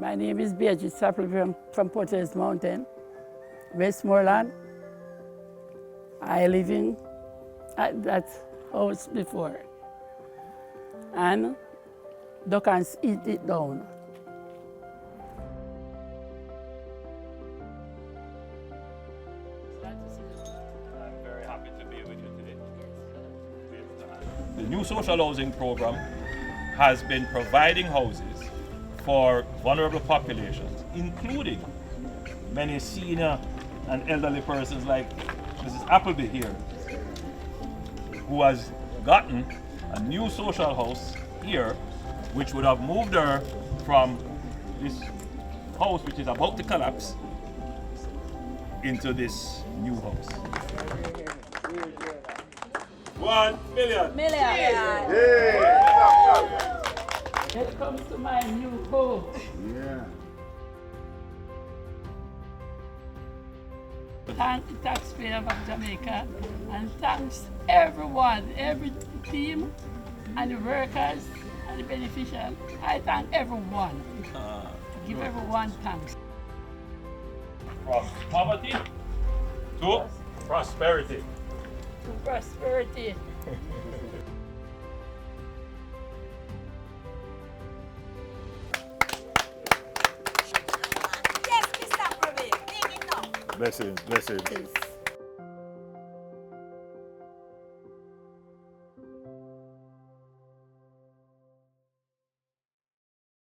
My name is Beatrice Chapel from Porter's Mountain, Westmoreland. I live in at that house before. And ducks eat it down. I'm very happy to be with you today. The new social housing program has been providing houses for vulnerable populations, including many senior and elderly persons like Mrs. Appleby here, who has gotten a new social house here, which would have moved her from this house, which is about to collapse, into this new house. 1 million. Welcome to my new home. Thank the taxpayers of Jamaica, and thanks everyone, every team, and the workers, and the beneficiaries. I thank everyone. Give everyone thanks. From poverty to prosperity. To prosperity. Yes, Mr. Praveen, take it now. Blessings, blessings.